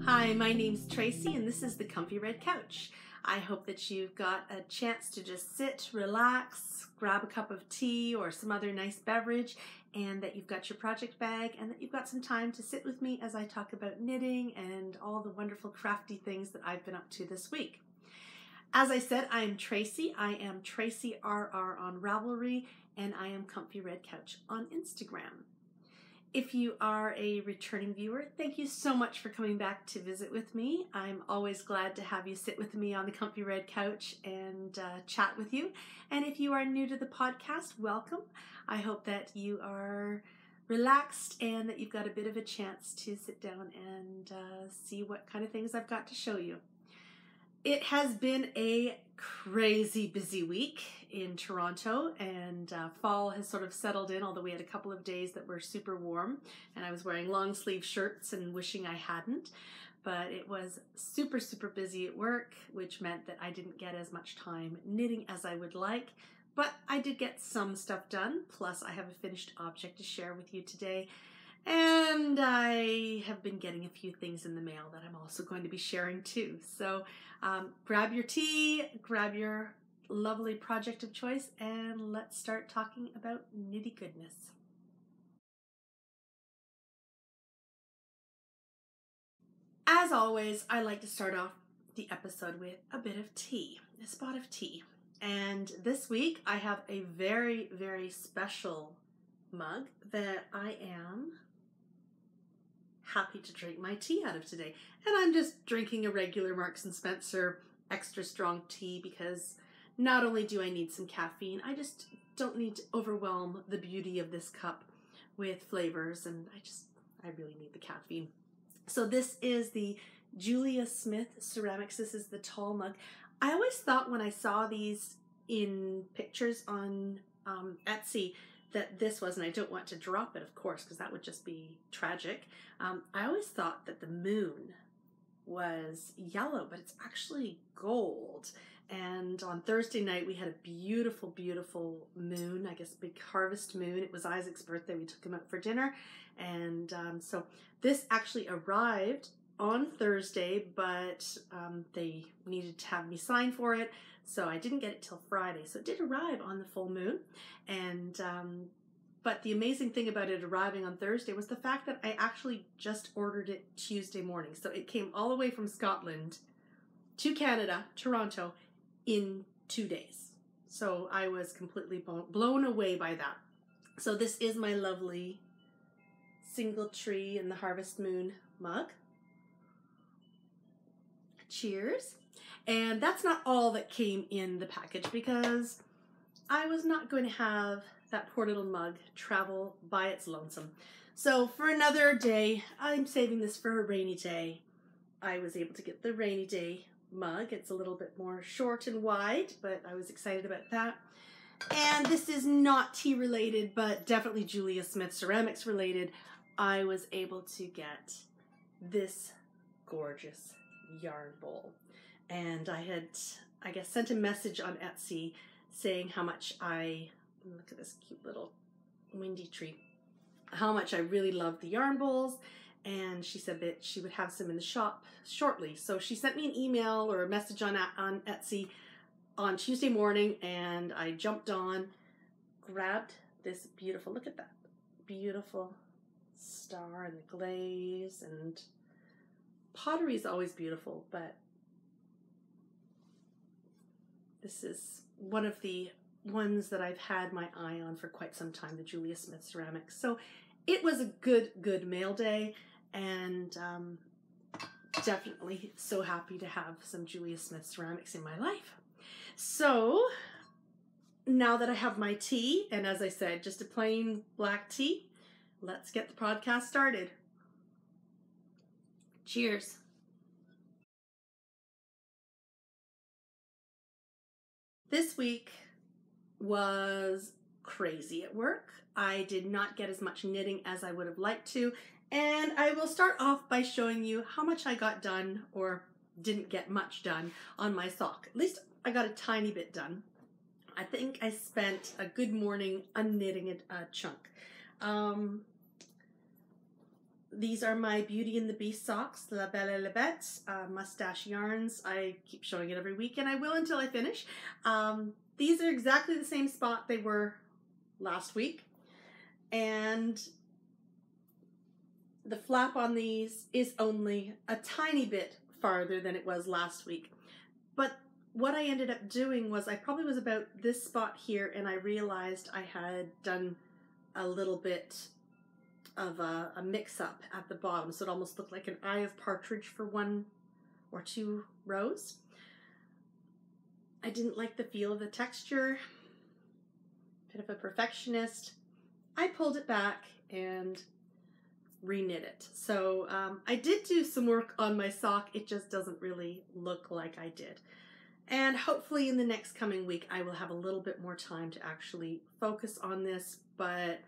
Hi, my name's Tracy and this is the Comfy Red Couch. I hope that you've got a chance to just sit, relax, grab a cup of tea or some other nice beverage, and that you've got your project bag and that you've got some time to sit with me as I talk about knitting and all the wonderful crafty things that I've been up to this week. As I said, I am Tracy. I am Tracy RR on Ravelry, and I am Comfy Red Couch on Instagram. If you are a returning viewer, thank you so much for coming back to visit with me. I'm always glad to have you sit with me on the Comfy Red Couch and chat with you. And if you are new to the podcast, welcome. I hope that you are relaxed and that you've got a bit of a chance to sit down and see what kind of things I've got to show you. It has been a crazy busy week in Toronto, and fall has sort of settled in, although we had a couple of days that were super warm and I was wearing long sleeve shirts and wishing I hadn't, but it was super busy at work, which meant that I didn't get as much time knitting as I would like, but I did get some stuff done. Plus I have a finished object to share with you today. And I have been getting a few things in the mail that I'm also going to be sharing too. So grab your tea, grab your lovely project of choice, and let's start talking about nitty goodness. As always, I like to start off the episode with a bit of tea, a spot of tea. And this week I have a very special mug that I am happy to drink my tea out of today. And I'm just drinking a regular Marks & Spencer extra strong tea because not only do I need some caffeine, I just don't need to overwhelm the beauty of this cup with flavors, and I really need the caffeine. So this is the Julia Smith Ceramics. This is the tall mug. I always thought when I saw these in pictures on Etsy that this was, and I don't want to drop it, of course, because that would just be tragic. I always thought that the moon was yellow, but it's actually gold. And on Thursday night, we had a beautiful moon, I guess big harvest moon. It was Isaac's birthday. We took him out for dinner. And so this actually arrived on Thursday, but they needed to have me sign for it. So I didn't get it till Friday. So it did arrive on the full moon. And but the amazing thing about it arriving on Thursday was the fact that I actually just ordered it Tuesday morning. So it came all the way from Scotland to Canada, Toronto, in 2 days. So I was completely blown away by that. So this is my lovely single tree and the harvest moon mug. Cheers. And that's not all that came in the package, because I was not going to have that poor little mug travel by its lonesome. So for another day, I'm saving this for a rainy day. I was able to get the rainy day mug. It's a little bit more short and wide, but I was excited about that. And this is not tea related, but definitely Julia Smith Ceramics related. I was able to get this gorgeous yarn bowl. And I had, I guess, sent a message on Etsy saying how much look at this cute little windy tree, how much I really loved the yarn bowls. And she said that she would have some in the shop shortly. So she sent me an email or a message on Etsy on Tuesday morning, and I jumped on, grabbed this beautiful, look at that, beautiful star and the glaze, and pottery is always beautiful, but this is one of the ones that I've had my eye on for quite some time, the Julia Smith Ceramics. So it was a good mail day, and definitely so happy to have some Julia Smith Ceramics in my life. So now that I have my tea, and as I said, just a plain black tea, let's get the podcast started. Cheers. This week was crazy at work. I did not get as much knitting as I would have liked to, and I will start off by showing you how much I got done, or didn't get much done on my sock. At least I got a tiny bit done. I think I spent a good morning unknitting a chunk. These are my Beauty and the Beast socks, La Belle et la Bête, Mustache Yarns. I keep showing it every week, and I will until I finish. These are exactly the same spot they were last week. And the flap on these is only a tiny bit farther than it was last week. But what I ended up doing was I probably was about this spot here, and I realized I had done a little bit of a mix-up at the bottom, so it almost looked like an eye of partridge for one or two rows. I didn't like the feel of the texture. Bit of a perfectionist. I pulled it back and reknit it. So I did do some work on my sock. It just doesn't really look like I did. And hopefully in the next coming week I will have a little bit more time to actually focus on this, but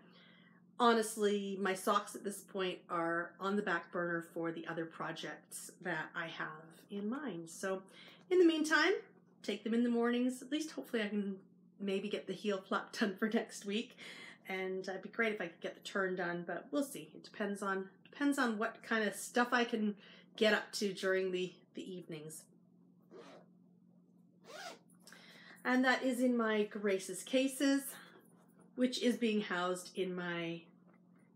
honestly, my socks at this point are on the back burner for the other projects that I have in mind. So in the meantime, take them in the mornings. At least hopefully I can maybe get the heel flap done for next week. And it'd be great if I could get the turn done, but we'll see. It depends on what kind of stuff I can get up to during the evenings. And that is in my Grace's cases, which is being housed in my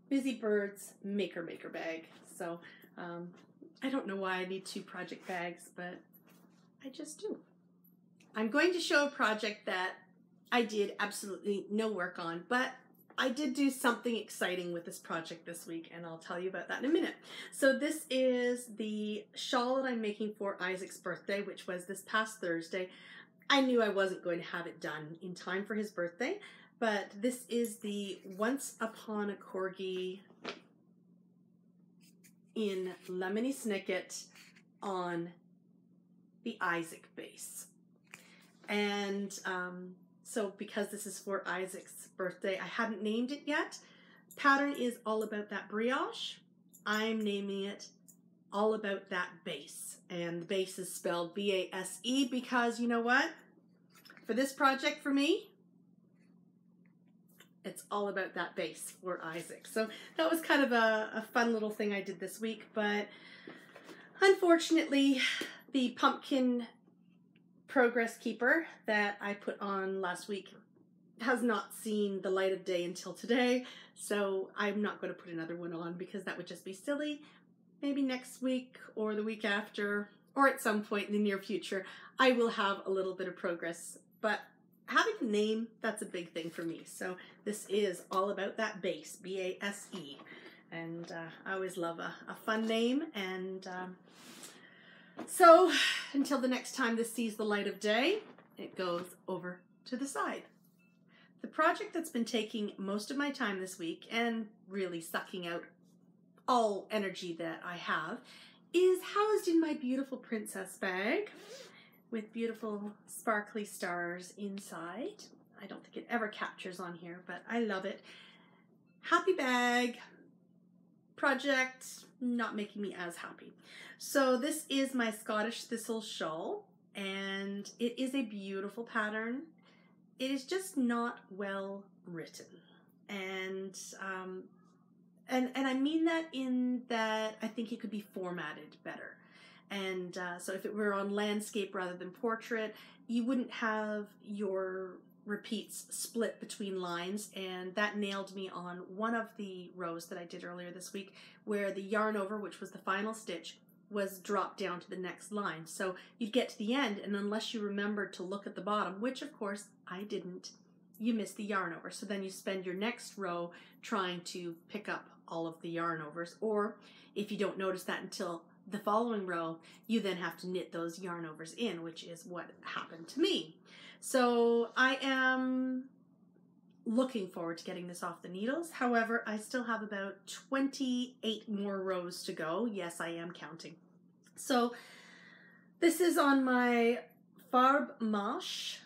Busy Birds Maker bag. So I don't know why I need 2 project bags, but I just do. I'm going to show a project that I did absolutely no work on, but I did do something exciting with this project this week, and I'll tell you about that in a minute. So this is the shawl that I'm making for Isaac's birthday, which was this past Thursday. I knew I wasn't going to have it done in time for his birthday, but this is the Once Upon a Corgi in Lemony Snicket on the Isaac base. And so because this is for Isaac's birthday, I hadn't named it yet. Pattern is All About That Brioche. I'm naming it All About That Base. And the base is spelled B-A-S-E because, you know what? For this project for me, it's all about that base for Isaac. So that was kind of a fun little thing I did this week, but unfortunately the pumpkin progress keeper that I put on last week has not seen the light of day until today, so I'm not going to put another one on because that would just be silly. Maybe next week or the week after or at some point in the near future I will have a little bit of progress, but having a name, that's a big thing for me. So this is All About That Base, B-A-S-E, and I always love a fun name. And so until the next time this sees the light of day, it goes over to the side. The project that's been taking most of my time this week and really sucking out all energy that I have is housed in my beautiful princess bag with beautiful sparkly stars inside. I don't think it ever captures on here, but I love it. Happy bag. Project not making me as happy. So this is my Scottish Thistle shawl, and it is a beautiful pattern. It is just not well written. And I mean that in that I think it could be formatted better. And so if it were on landscape rather than portrait, you wouldn't have your repeats split between lines, and that nailed me on one of the rows that I did earlier this week where the yarn over, which was the final stitch, was dropped down to the next line. So you'd get to the end, and unless you remembered to look at the bottom, which of course I didn't, you miss the yarn over. So then you spend your next row trying to pick up all of the yarn overs, or if you don't notice that until the following row, you then have to knit those yarn overs in, which is what happened to me. So I am looking forward to getting this off the needles. However, I still have about 28 more rows to go. Yes, I am counting. So this is on my Farb Mosh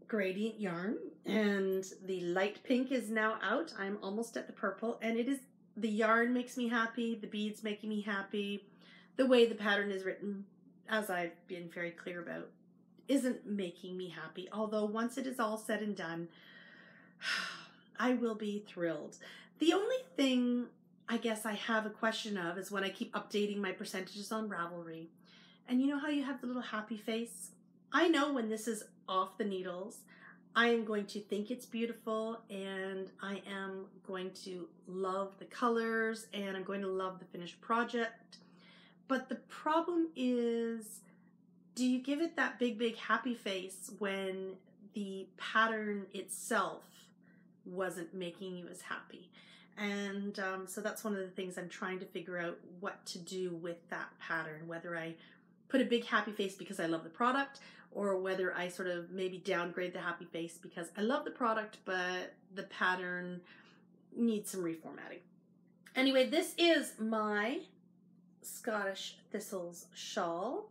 gradient yarn, and the light pink is now out. I'm almost at the purple, and it is, the yarn makes me happy, the beads making me happy, the way the pattern is written as I've been very clear about, isn't making me happy. Although once it is all said and done, I will be thrilled. The only thing I guess I have a question of is when I keep updating my percentages on Ravelry. And you know how you have the little happy face? I know when this is off the needles, I am going to think it's beautiful, and I am going to love the colors, and I'm going to love the finished project. But the problem is, do you give it that big happy face when the pattern itself wasn't making you as happy? And so that's one of the things I'm trying to figure out what to do with that pattern, whether I put a big happy face because I love the product, or whether I sort of maybe downgrade the happy face because I love the product, but the pattern needs some reformatting. Anyway, this is my Scottish Thistles shawl.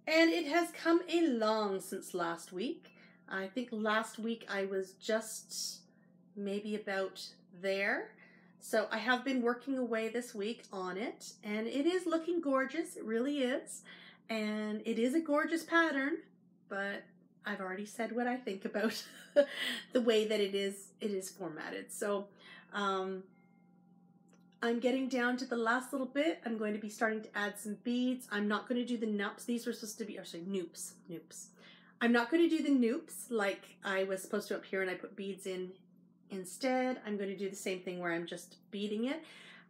And it has come along since last week. I think last week I was just maybe about there. So I have been working away this week on it, and it is looking gorgeous. It really is. And it is a gorgeous pattern, but I've already said what I think about the way that it is formatted. So I'm getting down to the last little bit. I'm going to be starting to add some beads. I'm not going to do the noops. These were supposed to be, or sorry, noops. I'm not going to do the noops like I was supposed to up here and I put beads in instead. I'm going to do the same thing where I'm just beading it.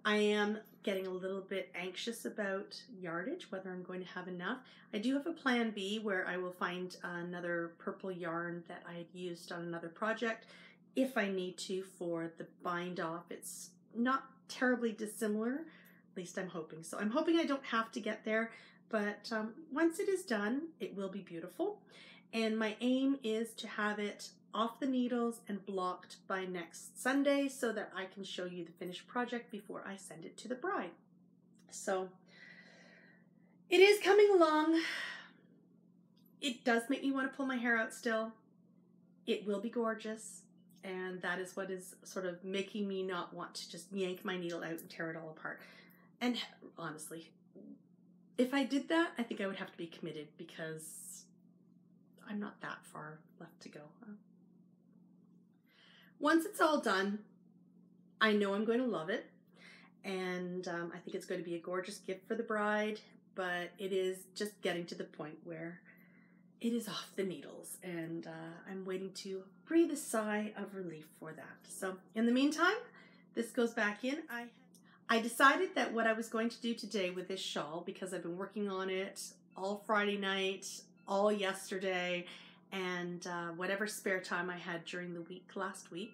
I am getting a little bit anxious about yardage, whether I'm going to have enough. I do have a plan B where I will find another purple yarn that I had used on another project if I need to for the bind off. It's not terribly dissimilar, at least I'm hoping so. I'm hoping I don't have to get there, but once it is done, it will be beautiful. And my aim is to have it off the needles and blocked by next Sunday so that I can show you the finished project before I send it to the bride. So it is coming along. It does make me want to pull my hair out still. It will be gorgeous, and that is what is sort of making me not want to just yank my needle out and tear it all apart. And honestly, if I did that, I think I would have to be committed because I'm not that far left to go. Once it's all done, I know I'm going to love it, and I think it's going to be a gorgeous gift for the bride, but it is just getting to the point where it is off the needles, and I'm waiting to breathe a sigh of relief for that. So in the meantime, this goes back in. I decided that what I was going to do today with this shawl, because I've been working on it all Friday night, all yesterday, and whatever spare time I had during the week last week,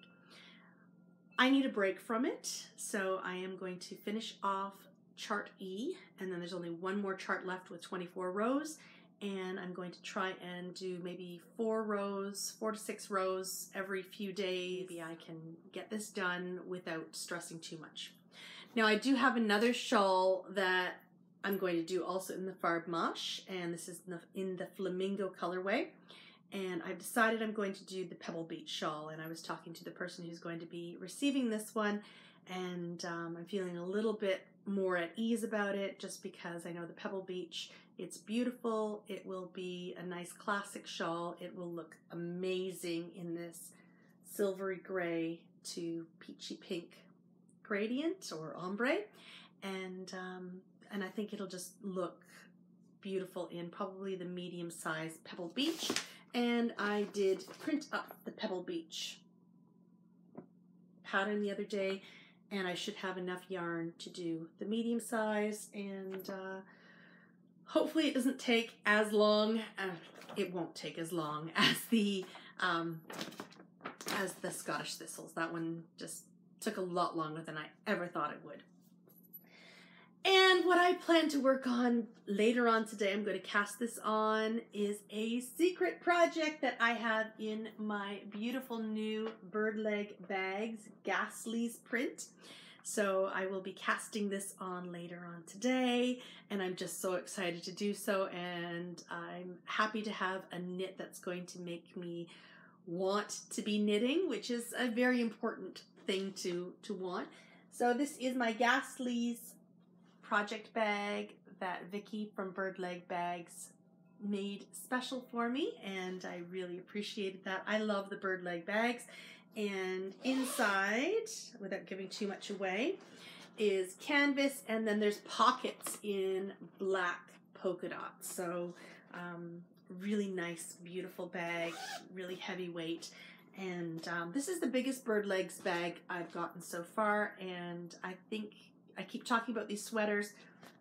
I need a break from it. So I am going to finish off chart E, and then there's only one more chart left with 24 rows, and I'm going to try and do maybe 4 to 6 rows every few days. Maybe I can get this done without stressing too much. Now I do have another shawl that I'm going to do also in the Farb Mosh, and this is in the Flamingo colorway. And I've decided I'm going to do the Pebble Beach shawl, and I was talking to the person who's going to be receiving this one, and I'm feeling a little bit more at ease about it just because I know the Pebble Beach, it's beautiful, it will be a nice classic shawl, it will look amazing in this silvery gray to peachy pink gradient or ombre, and I think it'll just look beautiful in probably the medium-sized Pebble Beach. And I did print up the Pebble Beach pattern the other day, and I should have enough yarn to do the medium size, and hopefully it doesn't take as long, it won't take as long as the Scottish Thistles. That one just took a lot longer than I ever thought it would. And what I plan to work on later on today, I'm going to cast this on, is a secret project that I have in my beautiful new bird leg bags, Ghastly's print. So I will be casting this on later on today, and I'm just so excited to do so, and I'm happy to have a knit that's going to make me want to be knitting, which is a very important thing to want. So this is my Ghastly's project bag that Vicky from Bird Leg Bags made special for me, and I really appreciated that. I love the Bird Leg bags. And inside, without giving too much away, is canvas, and then there's pockets in black polka dots. So really nice, beautiful bag, really heavyweight. And this is the biggest Bird Legs bag I've gotten so far, and I think I keep talking about these sweaters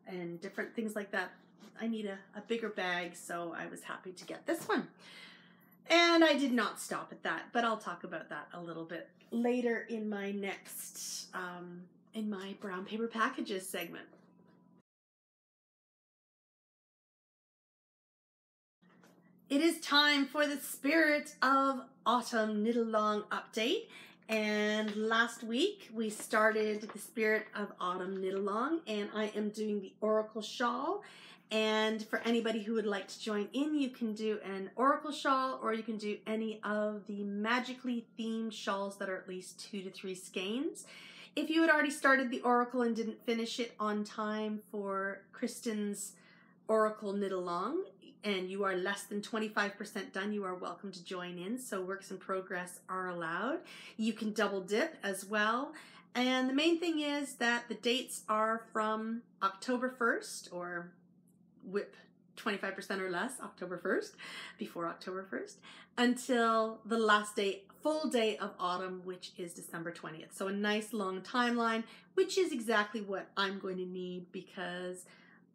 and different things like that. I need a bigger bag, so I was happy to get this one. And I did not stop at that, but I'll talk about that a little bit later in my next, in my brown paper packages segment. It is time for the Spirit of Autumn Knit Along update. And last week we started the Spirit of Autumn Knit Along, and I am doing the Oracle Shawl. And for anybody who would like to join in, you can do an Oracle shawl, or you can do any of the magically themed shawls that are at least 2 to 3 skeins. If you had already started the Oracle and didn't finish it on time for Kristen's Oracle Knit Along, and you are less than 25% done, you are welcome to join in. So works in progress are allowed. You can double dip as well. And the main thing is that the dates are from October 1st, or whip 25% or less October 1st, before October 1st, until the last day, full day of autumn, which is December 20th. So a nice long timeline, which is exactly what I'm going to need, because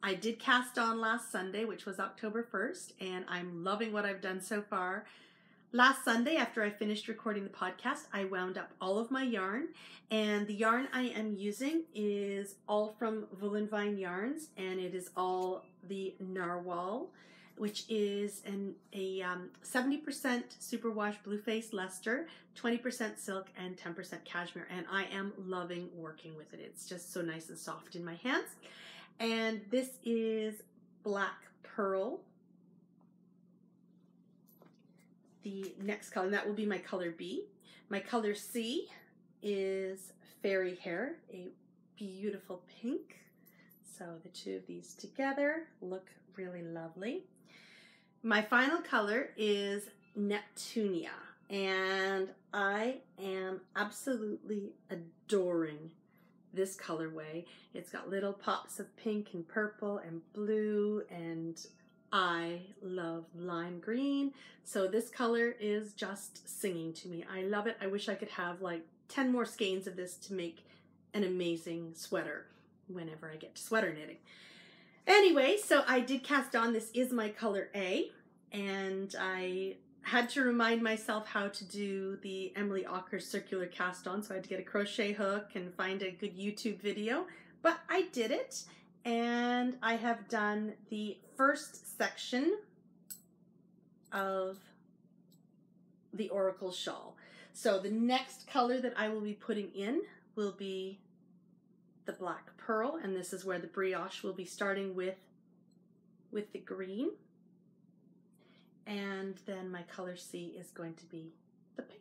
I did cast on last Sunday, which was October 1st, and I'm loving what I've done so far. Last Sunday, after I finished recording the podcast, I wound up all of my yarn, and the yarn I am using is all from Woolenvine Yarns, and it is all the Narwhal, which is a 70% superwash Blueface Leicester, 20% silk, and 10% cashmere, and I am loving working with it. It's just so nice and soft in my hands. And this is Black Pearl, the next color, and that will be my color B. My color C is Fairy Hair, a beautiful pink. So the two of these together look really lovely. My final color is Neptunia, and I am absolutely adoring this colorway. It's got little pops of pink and purple and blue, and I love lime green. So this color is just singing to me. I love it. I wish I could have like 10 more skeins of this to make an amazing sweater whenever I get to sweater knitting. Anyway, so I did cast on. This is my color A, and I had to remind myself how to do the Emily Ocker circular cast on, so I had to get a crochet hook and find a good YouTube video, but I did it, and I have done the first section of the Oracle Shawl. So the next color that I will be putting in will be the Black Pearl, and this is where the brioche will be starting with the green. And then my color C is going to be the pink.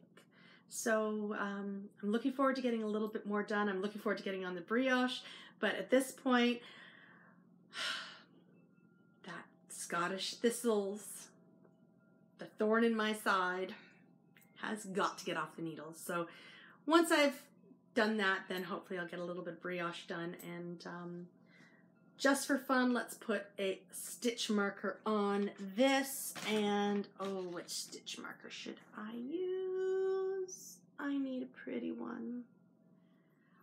So I'm looking forward to getting a little bit more done. I'm looking forward to getting on the brioche, but at this point, that Scottish thistles, the thorn in my side, has got to get off the needles. So once I've done that, then hopefully I'll get a little bit of brioche done. And just for fun, let's put a stitch marker on this. And oh, which stitch marker should I use? I need a pretty one.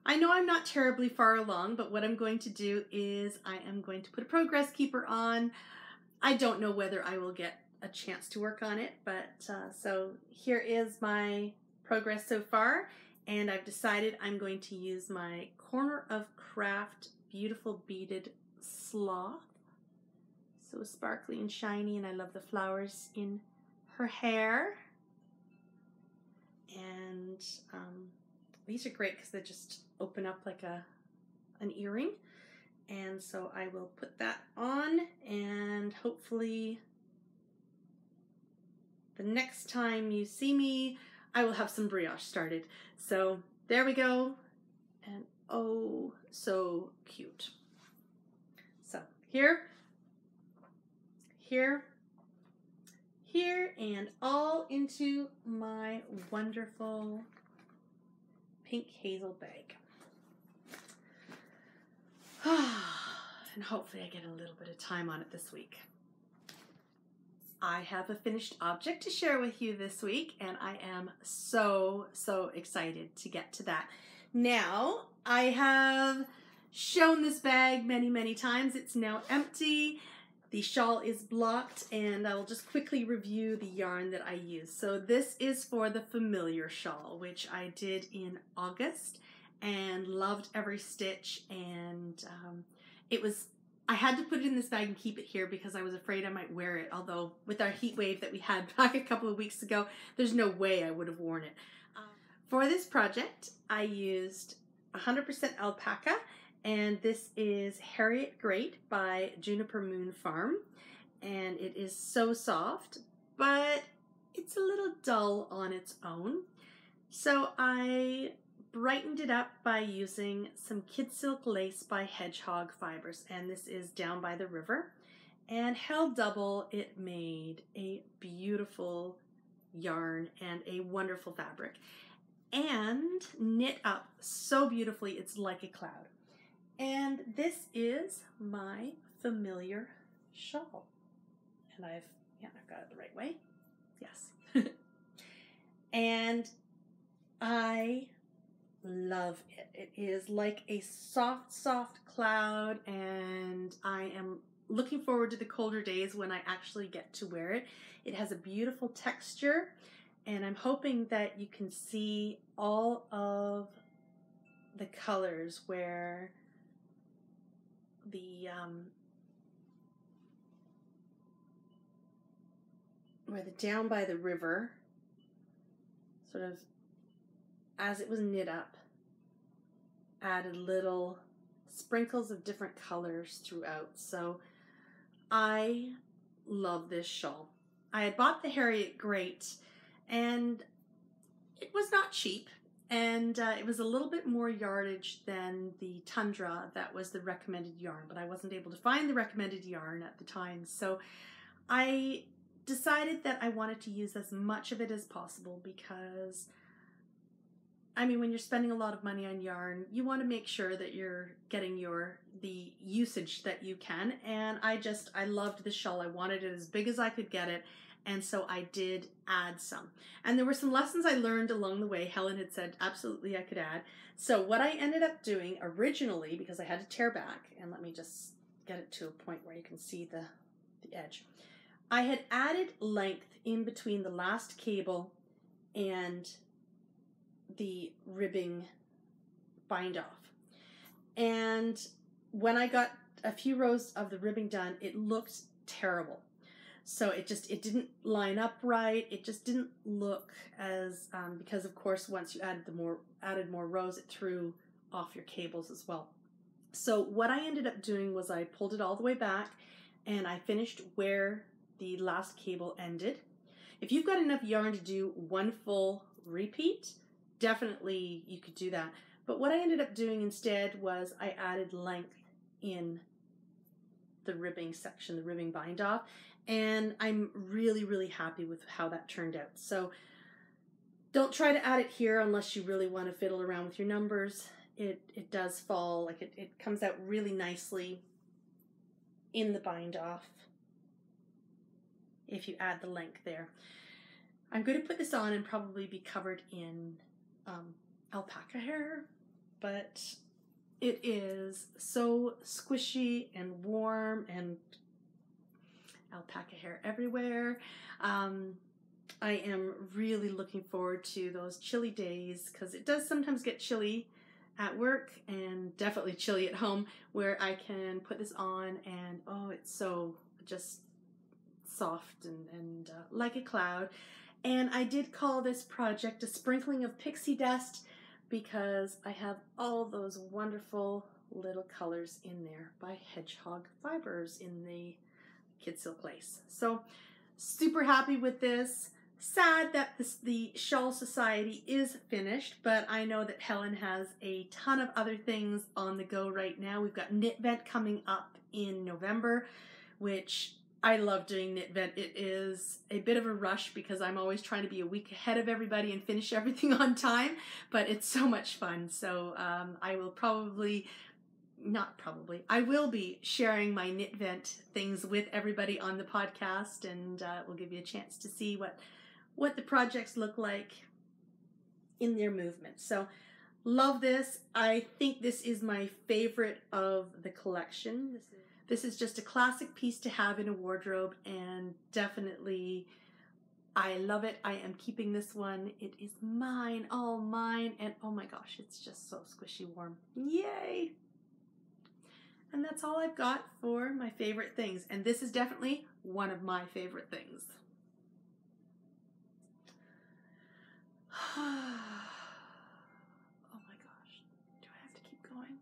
I know I'm not terribly far along, but what I'm going to do is I am going to put a progress keeper on. I don't know whether I will get a chance to work on it, but so here is my progress so far, and I've decided I'm going to use my Corner of Craft beautiful beaded sloth. So sparkly and shiny, and I love the flowers in her hair. And these are great because they just open up like an earring. And so I will put that on, and hopefully the next time you see me, I will have some brioche started. So there we go. And oh, so cute. here, here, here, and all into my wonderful pink hazel bag. And hopefully I get a little bit of time on it this week. I have a finished object to share with you this week, and I am so excited to get to that. Now, I have shown this bag many times. It's now empty. The shawl is blocked, and I will just quickly review the yarn that I use. So this is for the Familiar shawl, which I did in August and loved every stitch, and I had to put it in this bag and keep it here because I was afraid I might wear it, although with our heat wave that we had back a couple of weeks ago, there's no way I would have worn it. For this project, I used 100% alpaca, and this is Harriet Great by Juniper Moon Farm, and it is so soft, but it's a little dull on its own. So I brightened it up by using some Kid Silk lace by Hedgehog Fibers, and this is Down by the River. And held double, it made a beautiful yarn and a wonderful fabric, and knit up so beautifully it's like a cloud. And this is my Familiar shawl, and I've got it the right way, yes. And I love it. It is like a soft cloud, and I am looking forward to the colder days when I actually get to wear it. It has a beautiful texture, and I'm hoping that you can see all of the colors where the Down by the River, sort of as it was knit up, added little sprinkles of different colors throughout. So I love this shawl. I had bought the Harriet Great, and it was not cheap, and it was a little bit more yardage than the Tundra that was the recommended yarn, but I wasn't able to find the recommended yarn at the time. So I decided that I wanted to use as much of it as possible because, I mean, when you're spending a lot of money on yarn, you want to make sure that you're getting the usage that you can. And I loved this shawl. I wanted it as big as I could get it. And so I did add some. And there were some lessons I learned along the way. Helen had said absolutely I could add. So what I ended up doing originally, because I had to tear back, and let me just get it to a point where you can see the edge. I had added length in between the last cable and the ribbing bind off. And when I got a few rows of the ribbing done, it looked terrible. So it didn't line up right. It just didn't look as, because of course once you added more rows, it threw off your cables as well. So what I ended up doing was I pulled it all the way back, and I finished where the last cable ended. If you've got enough yarn to do one full repeat, definitely you could do that. But what I ended up doing instead was I added length in the ribbing section, the ribbing bind off, and I'm really happy with how that turned out. So don't try to add it here unless you really want to fiddle around with your numbers. It does fall, like it comes out really nicely in the bind off if you add the length there. I'm going to put this on and probably be covered in alpaca hair, but it is so squishy and warm, and alpaca hair everywhere. I am really looking forward to those chilly days, because it does sometimes get chilly at work and definitely chilly at home, where I can put this on and oh, it's so just soft and like a cloud. And I did call this project A Sprinkling of Pixie Dust because I have all those wonderful little colors in there by Hedgehog Fibers in the Kid Silk lace. So super happy with this, sad that the Shawl Society is finished, but I know that Helen has a ton of other things on the go right now. We've got KnitVent coming up in November, which I love doing KnitVent. It is a bit of a rush because I'm always trying to be a week ahead of everybody and finish everything on time, but it's so much fun. So I will I will be sharing my KnitVent things with everybody on the podcast, and we'll give you a chance to see what the projects look like in their movement. So love this. I think this is my favorite of the collection. This is just a classic piece to have in a wardrobe, and definitely I love it. I am keeping this one. It is mine, all mine, and oh my gosh, it's just so squishy warm. Yay! And that's all I've got for my favorite things, and this is definitely one of my favorite things. Oh my gosh, do I have to keep going?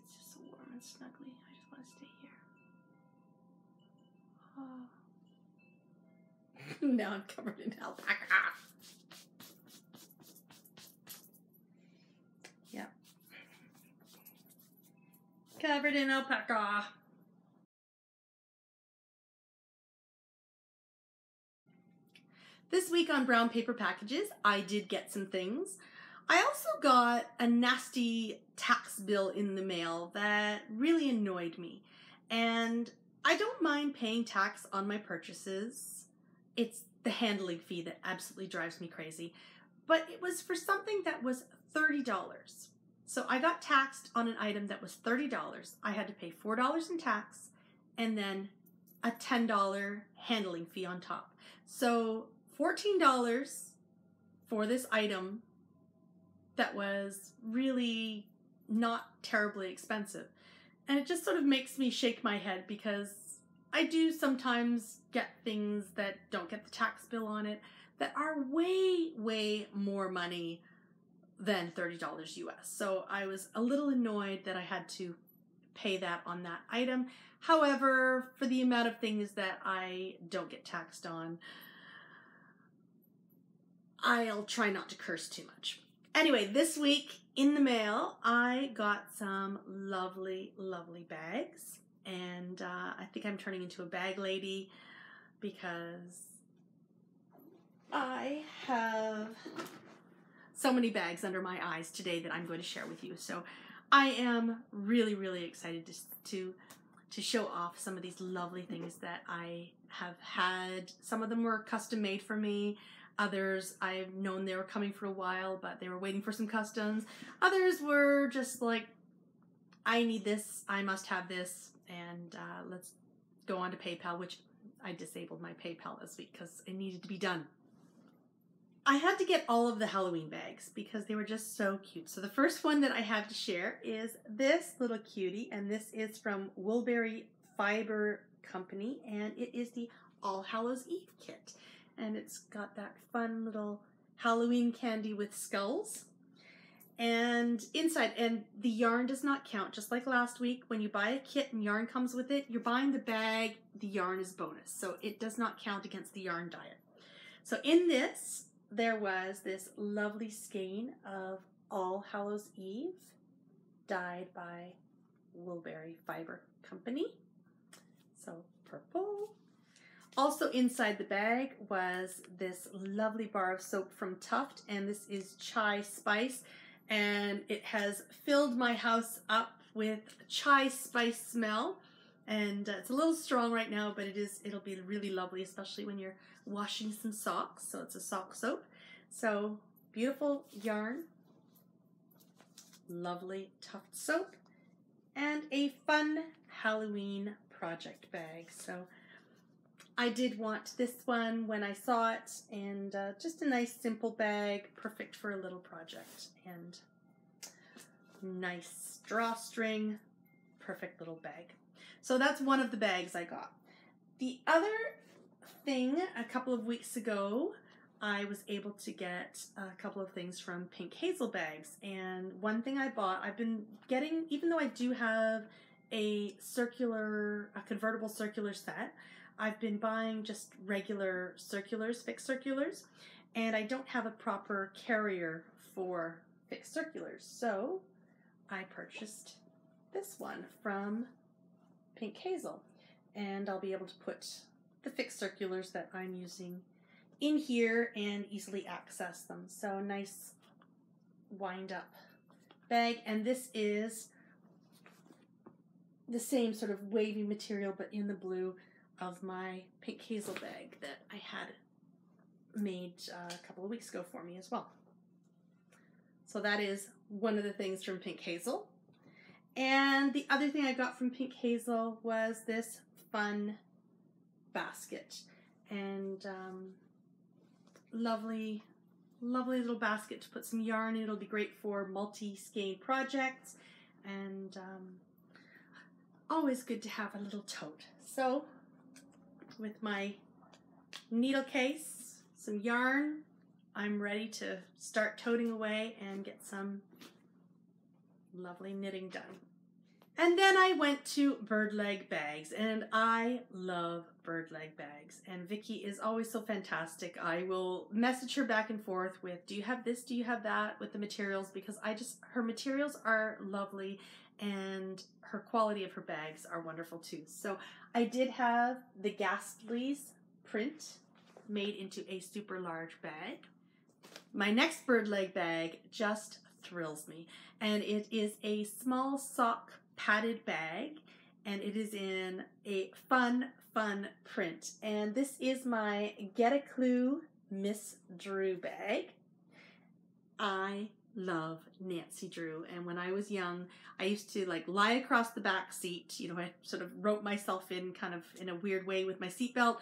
It's just so warm and snuggly. I just want to stay here. Oh. Now I'm covered in alpaca. Yeah. Covered in alpaca. This week on Brown Paper Packages, I did get some things. I also got a nasty tax bill in the mail that really annoyed me. And I don't mind paying tax on my purchases. It's the handling fee that absolutely drives me crazy. But it was for something that was $30. So I got taxed on an item that was $30. I had to pay $4 in tax and then a $10 handling fee on top. So $14 for this item that was really not terribly expensive. And it just sort of makes me shake my head because I do sometimes get things that don't get the tax bill on it that are way, way more money than $30 US. So I was a little annoyed that I had to pay that on that item. However, for the amount of things that I don't get taxed on, I'll try not to curse too much. Anyway, this week in the mail, I got some lovely, lovely bags. And I think I'm turning into a bag lady because I have so many bags under my eyes today that I'm going to share with you. So I am really, really excited to show off some of these lovely things that I have had. Some of them were custom made for me. Others, I've known they were coming for a while, but they were waiting for some customs. Others were just like, I need this, I must have this, and let's go on to PayPal, which I disabled my PayPal this week because it needed to be done. I had to get all of the Halloween bags because they were just so cute. So the first one that I have to share is this little cutie, and this is from Woolberry Fiber Company, and it is the All Hallows Eve kit. And it's got that fun little Halloween candy with skulls. And inside, and the yarn does not count. Just like last week, when you buy a kit and yarn comes with it, you're buying the bag, the yarn is bonus. So it does not count against the yarn diet. So in this, there was this lovely skein of All Hallows Eve, dyed by Woolberry Fiber Company. So purple. Also inside the bag was this lovely bar of soap from Tuft, and this is Chai Spice, and it has filled my house up with chai spice smell, and it's a little strong right now, but it'll be really lovely, especially when you're washing some socks. So it's a sock soap. So beautiful yarn, lovely Tuft soap, and a fun Halloween project bag. So I did want this one when I saw it, and just a nice simple bag, perfect for a little project, and nice drawstring, perfect little bag. So that's one of the bags I got. The other thing, a couple of weeks ago, I was able to get a couple of things from Pink Hazel Bags, and one thing I bought, I've been getting, even though I do have a convertible circular set, I've been buying just regular circulars, fixed circulars, and I don't have a proper carrier for fixed circulars. So I purchased this one from Pink Hazel, and I'll be able to put the fixed circulars that I'm using in here and easily access them. So a nice wind up bag, and this is the same sort of wavy material but in the blue of my Pink Hazel bag that I had made a couple of weeks ago for me as well. So that is one of the things from Pink Hazel. And the other thing I got from Pink Hazel was this fun basket, and lovely little basket to put some yarn in. It'll be great for multi-skein projects, and always good to have a little tote. So with my needle case, some yarn, I'm ready to start toting away and get some lovely knitting done. And then I went to bird leg bags, and I love bird leg bags, and Vicki is always so fantastic. I will message her back and forth with, do you have this, do you have that, with the materials, because her materials are lovely and her quality of her bags are wonderful too. So I did have the Ghastlies print made into a super large bag. My next bird leg bag just thrills me, and it is a small sock padded bag, and it is in a fun print. And this is my Get a Clue Miss Drew bag. I love Nancy Drew, and when I was young, I used to like lie across the back seat. You know, I sort of rope myself in kind of in a weird way with my seatbelt,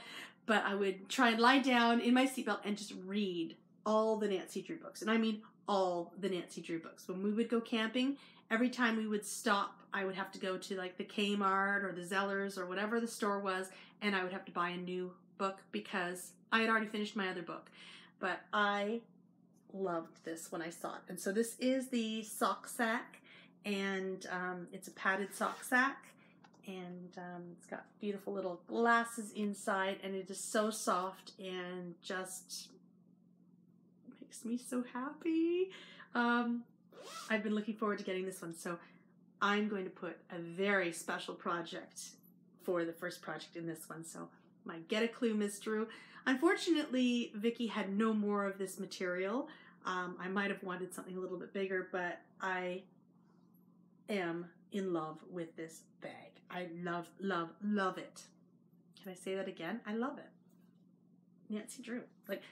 but I would try and lie down in my seatbelt and just read all the Nancy Drew books. And I mean all the Nancy Drew books. When we would go camping, every time we would stop, I would have to go to like the Kmart or the Zellers or whatever the store was, and I would have to buy a new book because I had already finished my other book. But I loved this when I saw it. And so this is the sock sack, and it's a padded sock sack, and it's got beautiful little glasses inside, and it is so soft and just makes me so happy. I've been looking forward to getting this one, so I'm going to put a very special project for the first project in this one. So my Get a Clue Miss Drew. Unfortunately, Vicki had no more of this material. I might have wanted something a little bit bigger, but I am in love with this bag. I love it. Can I say that again? I love it. Nancy Drew. Like,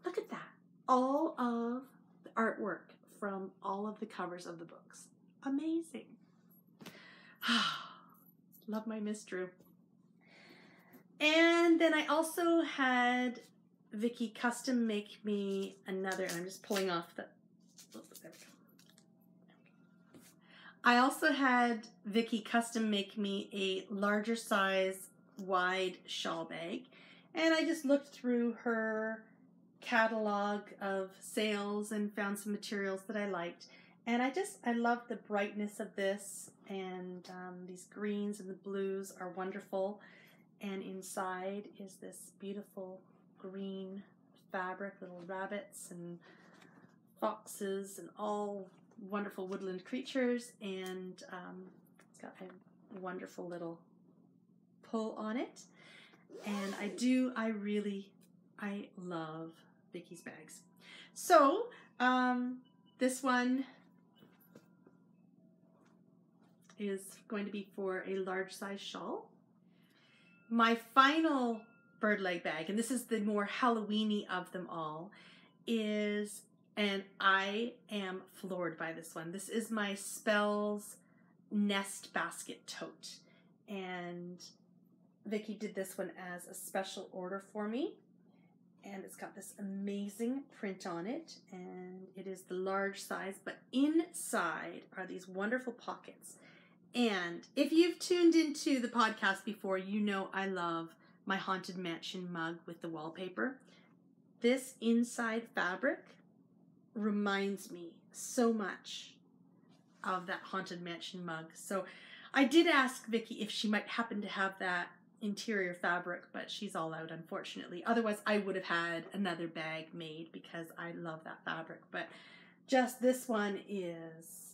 look at that. All of the artwork from all of the covers of the books. Amazing. Love my Miss Drew. And then I also had Vicki custom make me another, and I'm just pulling off the, oh, there we go. I also had Vicki custom make me a larger size wide shawl bag, and I just looked through her catalog of sales and found some materials that I liked, and I love the brightness of this, and these greens and the blues are wonderful, and inside is this beautiful green fabric, little rabbits and foxes and all wonderful woodland creatures, and it's got a wonderful little pull on it, and I love Vicki's bags. So this one is going to be for a large size shawl. My final bird leg bag, and this is the more Halloween-y of them all, is, and I am floored by this one. This is my Spells Nest Basket Tote, and Vicki did this one as a special order for me, and it's got this amazing print on it, and it is the large size, but inside are these wonderful pockets. And if you've tuned into the podcast before, you know I love my Haunted Mansion mug with the wallpaper. This inside fabric reminds me so much of that Haunted Mansion mug. So I did ask Vicki if she might happen to have that interior fabric, but she's all out, unfortunately. Otherwise, I would have had another bag made because I love that fabric. But just this one is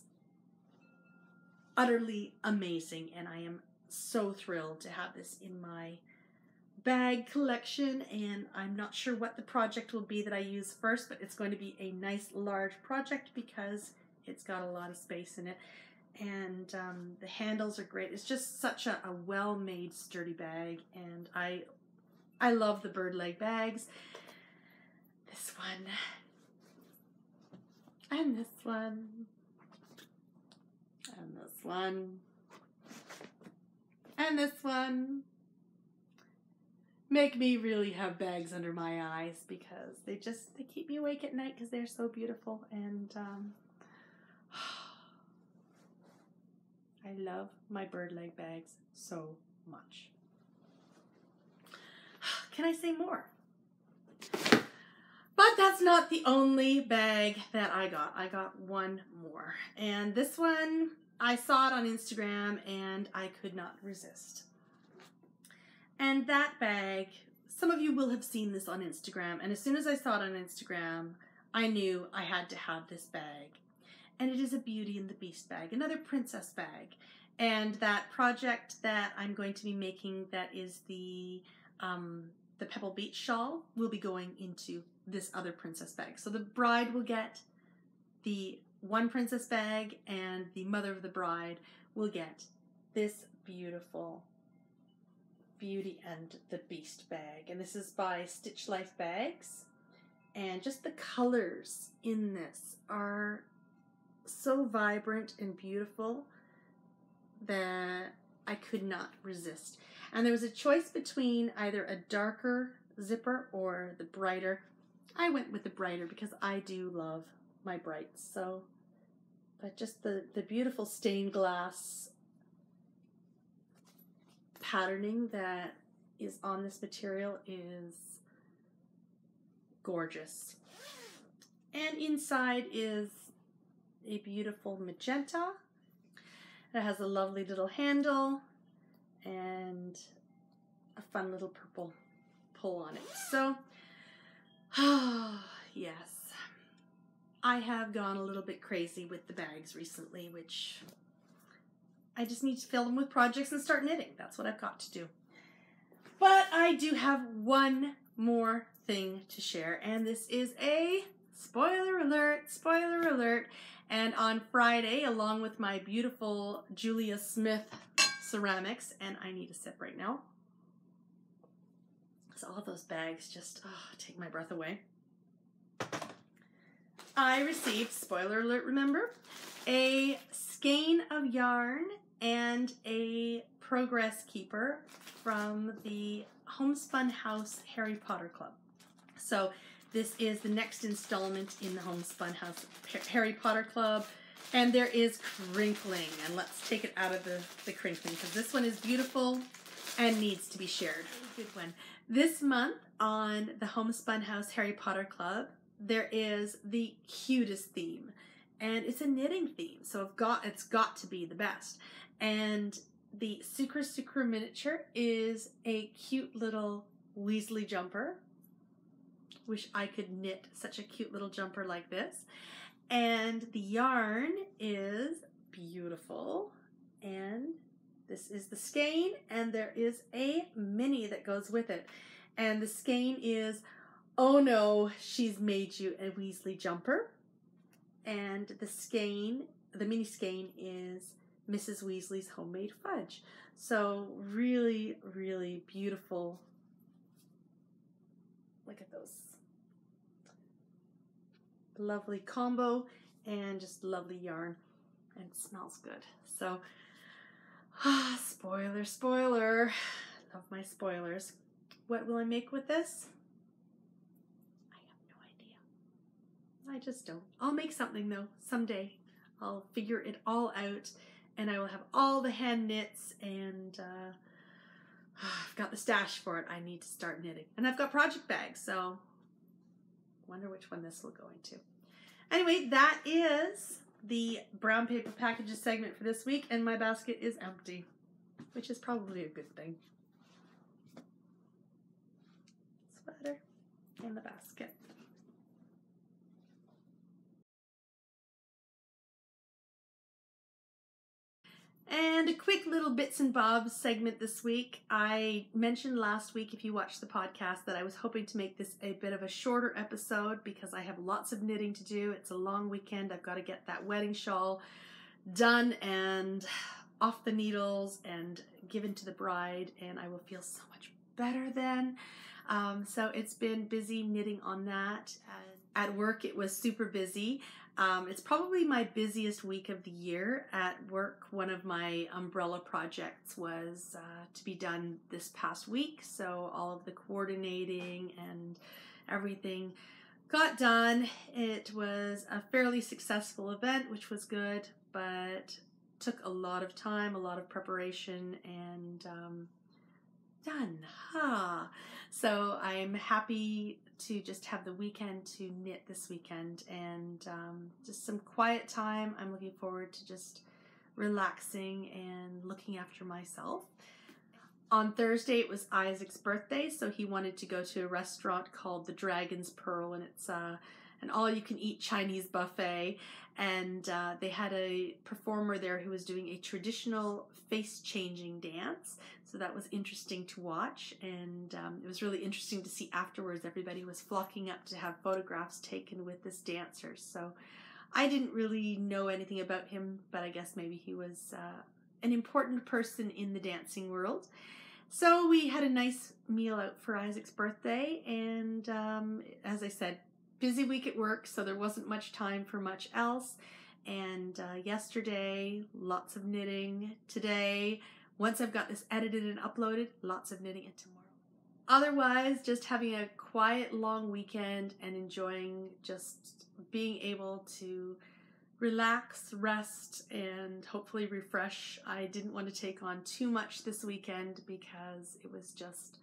utterly amazing, and I am so thrilled to have this in my bag collection. And I'm not sure what the project will be that I use first, but it's going to be a nice large project because it's got a lot of space in it. And the handles are great. It's just such a well-made, sturdy bag, and I love the bird leg bags. This one, and this one, and this one, and this one make me really have bags under my eyes because they keep me awake at night because they're so beautiful. And I love my bird leg bags so much. Can I say more? But that's not the only bag that I got. I got one more. And this one, I saw it on Instagram and I could not resist. And that bag, some of you will have seen this on Instagram. And as soon as I saw it on Instagram, I knew I had to have this bag. And it is a Beauty and the Beast bag, another princess bag. And that project that I'm going to be making, that is the Pebble Beach shawl, will be going into this other princess bag. So the bride will get the one princess bag, and the mother of the bride will get this beautiful Beauty and the Beast bag. And this is by Stitch Life Bags. And just the colors in this are so vibrant and beautiful that I could not resist. And there was a choice between either a darker zipper or the brighter. I went with the brighter because I do love my brights. So, but just the beautiful stained glass patterning that is on this material is gorgeous. And inside is a beautiful magenta. It has a lovely little handle and a fun little purple pull on it. So, yes, I have gone a little bit crazy with the bags recently, which I just need to fill them with projects and start knitting. That's what I've got to do. But I do have one more thing to share, and this is a spoiler alert. And on Friday, along with my beautiful Julia Smith ceramics, and I need a sip right now, because all of those bags just take my breath away. I received, spoiler alert, remember, a skein of yarn and a progress keeper from the Homespun House Harry Potter Club. So this is the next installment in the Homespun House Harry Potter Club, and there is crinkling, and let's take it out of the crinkling because this one is beautiful and needs to be shared. Good one. This month on the Homespun House Harry Potter Club, there is the cutest theme, and it's a knitting theme, so it's got to be the best. And the Sucra miniature is a cute little Weasley jumper. Wish I could knit such a cute little jumper like this. And the yarn is beautiful. And this is the skein, and there is a mini that goes with it. And the skein is, oh no, she's made you a Weasley jumper. And the skein, the mini skein, is Mrs. Weasley's homemade fudge. So really, really beautiful. Look at those. Lovely combo and just lovely yarn, and it smells good. So, spoiler. I love my spoilers. What will I make with this? I have no idea. I just don't. I'll make something though someday. I'll figure it all out, and I will have all the hand knits, and I've got the stash for it. I need to start knitting, and I've got project bags, so wonder which one this will go into. Anyway, that is the brown paper packages segment for this week, and my basket is empty, which is probably a good thing. sweater in the basket. And a quick little bits and bobs segment this week. I mentioned last week, if you watched the podcast, that I was hoping to make this a bit of a shorter episode because I have lots of knitting to do. It's a long weekend. I've got to get that wedding shawl done and off the needles and given to the bride, and I will feel so much better then. So it's been busy knitting on that. At work, it was super busy. It's probably my busiest week of the year at work. One of my umbrella projects was to be done this past week, so all of the coordinating and everything got done. It was a fairly successful event, which was good, but took a lot of time, a lot of preparation, and done. So I'm happy to just have the weekend to knit this weekend, and just some quiet time. I'm looking forward to just relaxing and looking after myself. On Thursday, it was Isaac's birthday, so he wanted to go to a restaurant called the Dragon's Pearl, and it's an all-you-can-eat Chinese buffet, and they had a performer there who was doing a traditional face-changing dance, so that was interesting to watch, and it was really interesting to see afterwards. Everybody was flocking up to have photographs taken with this dancer, so I didn't really know anything about him, but I guess maybe he was an important person in the dancing world. So we had a nice meal out for Isaac's birthday, and as I said, busy week at work, so there wasn't much time for much else. And yesterday, lots of knitting. Today, once I've got this edited and uploaded, lots of knitting, and tomorrow. Otherwise, just having a quiet, long weekend and enjoying just being able to relax, rest, and hopefully refresh. I didn't want to take on too much this weekend because it was just,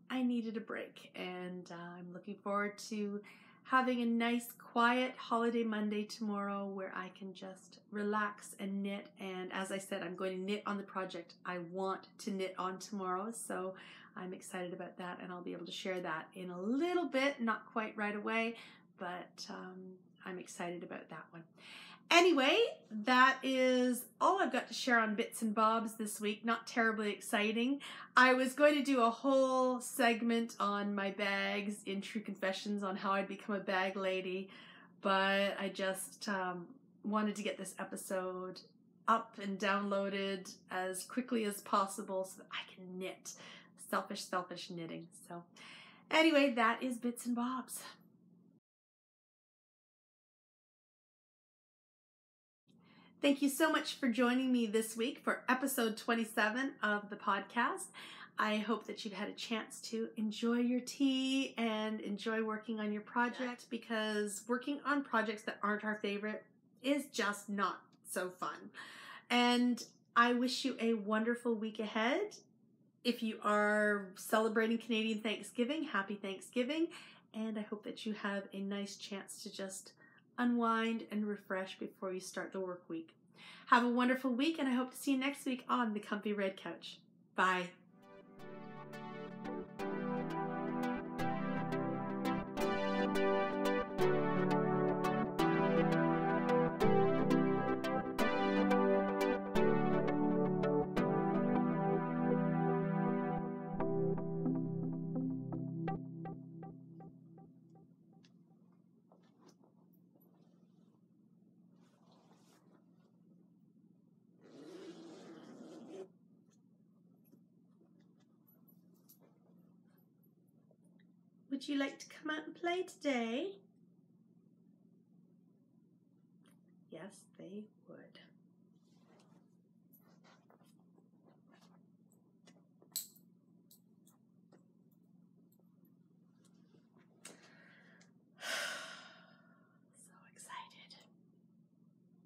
I needed a break, and I'm looking forward to having a nice, quiet holiday Monday tomorrow where I can just relax and knit. And as I said, I'm going to knit on the project I want to knit on tomorrow, so I'm excited about that, and I'll be able to share that in a little bit, not quite right away, but I'm excited about that one. Anyway, that is all I've got to share on bits and bobs this week. Not terribly exciting. I was going to do a whole segment on my bags in True Confessions on how I'd become a bag lady, but I just wanted to get this episode up and downloaded as quickly as possible so that I can knit. Selfish knitting. So anyway, that is bits and bobs. Thank you so much for joining me this week for episode 27 of the podcast. I hope that you've had a chance to enjoy your tea and enjoy working on your project, because working on projects that aren't our favorite is just not so fun. And I wish you a wonderful week ahead. If you are celebrating Canadian Thanksgiving, happy Thanksgiving. And I hope that you have a nice chance to just unwind and refresh before you start the work week. Have a wonderful week, and I hope to see you next week on the Comfy Red Couch. Bye. Would you like to come out and play today? Yes, they would.